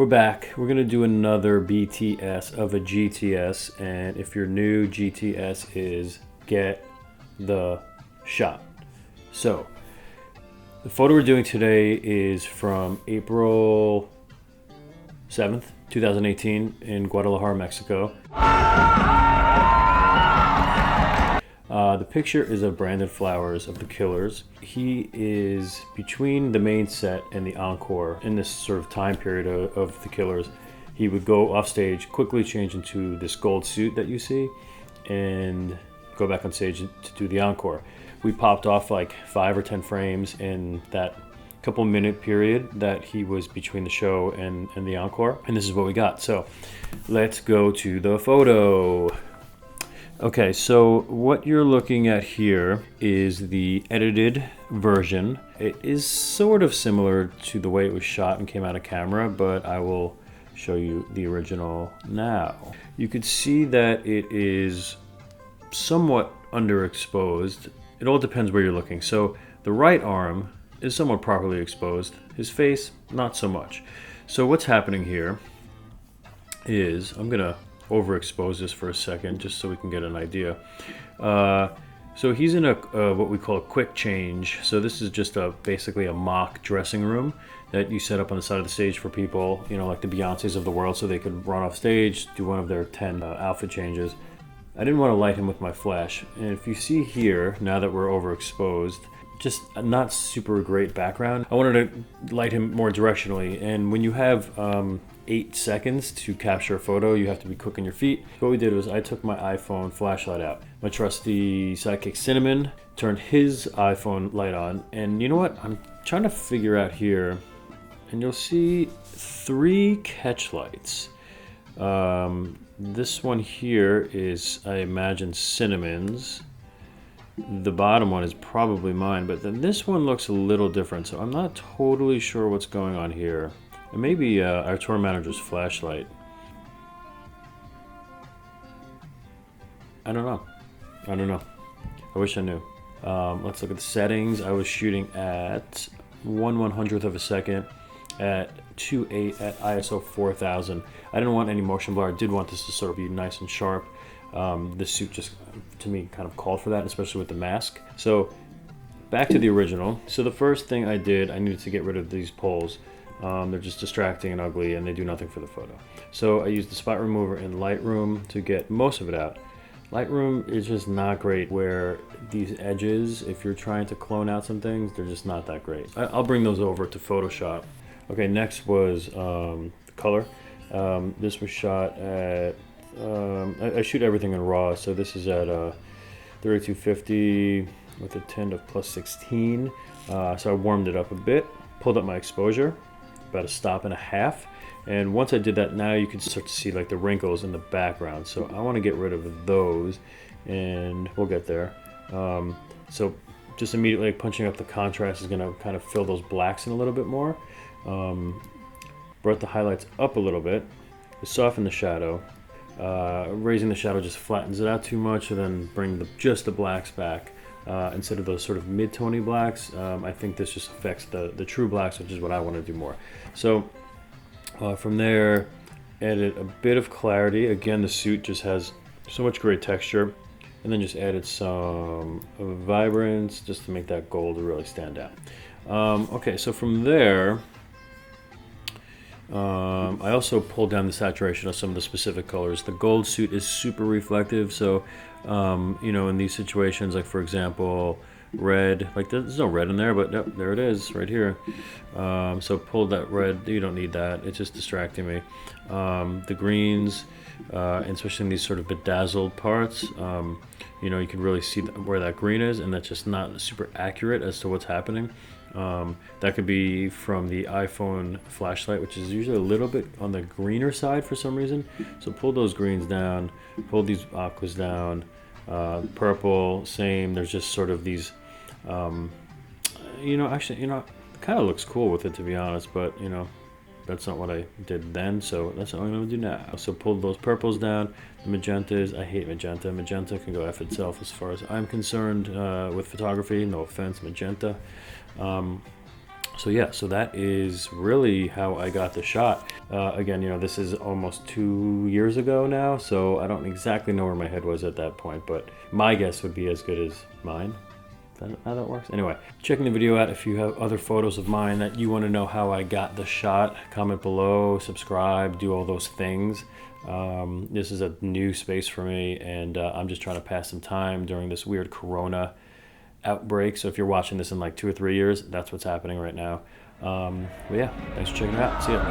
We're back. We're gonna do another BTS of a GTS, and if you're new, GTS is get the shot. So the photo we're doing today is from April 7th, 2018 in Guadalajara, Mexico. The picture is of Brandon Flowers of The Killers. He is between the main set and the encore in this sort of time period of The Killers. He would go off stage, quickly change into this gold suit that you see, and go back on stage to do the encore. We popped off like 5 or 10 frames in that couple minute period that he was between the show and the encore, and this is what we got. So let's go to the photo. Okay, so what you're looking at here is the edited version. It is sort of similar to the way it was shot and came out of camera, but I will show you the original now. You could see that it is somewhat underexposed. It all depends where you're looking. So the right arm is somewhat properly exposed. His face, not so much. So what's happening here is, I'm gonna overexpose this for a second just so we can get an idea. So he's in a what we call a quick change. So this is just basically a mock dressing room that you set up on the side of the stage for people, you know, like the Beyoncés of the world, so they could run off stage, do one of their 10 outfit changes. I didn't want to light him with my flash, and if you see here, now that we're overexposed, just not super great background. I wanted to light him more directionally, and when you have 8 seconds to capture a photo, you have to be quick on your feet. What we did was I took my iPhone flashlight out. My trusty sidekick Cinnamon turned his iPhone light on, and you know what? I'm trying to figure out here, and you'll see 3 catch lights. This one here is, I imagine, Cinnamon's. The bottom one is probably mine, but then this one looks a little different, so I'm not totally sure what's going on here. It may be our tour manager's flashlight. I don't know. I wish I knew. Let's look at the settings. I was shooting at 1/100th of a second at 2.8 at ISO 4000. I didn't want any motion blur. I did want this to sort of be nice and sharp. This suit just, to me, kind of called for that, especially with the mask. So back to the original. So the first thing I did, I needed to get rid of these poles. They're just distracting and ugly, and they do nothing for the photo. So I used the spot remover in Lightroom to get most of it out. Lightroom is just not great where these edges, if you're trying to clone out some things, they're just not that great. I'll bring those over to Photoshop. Okay, next was color. This was shot at, I shoot everything in RAW, so this is at 3250 with a tint of +16. So I warmed it up a bit, pulled up my exposure, about 1.5 stops. And once I did that, now you can start to see like the wrinkles in the background. So I want to get rid of those, and we'll get there. So just immediately punching up the contrast is going to kind of fill those blacks in a little bit more. Brought the highlights up a little bit to soften the shadow. Raising the shadow just flattens it out too much, and then bring just the blacks back. Instead of those sort of mid-tony blacks, I think this just affects the true blacks, which is what I want to do more. So from there, added a bit of clarity. Again, the suit just has so much great texture, and then just added some vibrance just to make that gold really stand out. Okay, so from there, I also pulled down the saturation of some of the specific colors. The gold suit is super reflective, so you know, in these situations, like for example, red, like there's no red in there, but yep, there it is right here. So pulled that red. You don't need that, it's just distracting me. The greens, and especially in these sort of bedazzled parts, you know, you can really see where that green is, and that's just not super accurate as to what's happening. That could be from the iPhone flashlight, which is usually a little bit on the greener side for some reason. So pull those greens down, pull these aquas down, purple, same. There's just sort of these, you know, actually, you know, it kind of looks cool with it, to be honest, but you know, that's not what I did then, so that's what I'm going to do now. So pull those purples down, the magentas. I hate magenta. Magenta can go F itself as far as I'm concerned with photography. No offense, magenta. So yeah, so that is really how I got the shot. Again, this is almost 2 years ago now, so I don't exactly know where my head was at that point, but my guess would be as good as mine. Is that how that works? Anyway, checking the video out. If you have other photos of mine that you want to know how I got the shot, comment below, subscribe, do all those things. This is a new space for me, and I'm just trying to pass some time during this weird Corona outbreak. So if you're watching this in like 2 or 3 years, that's what's happening right now. But yeah, thanks for checking it out. See ya.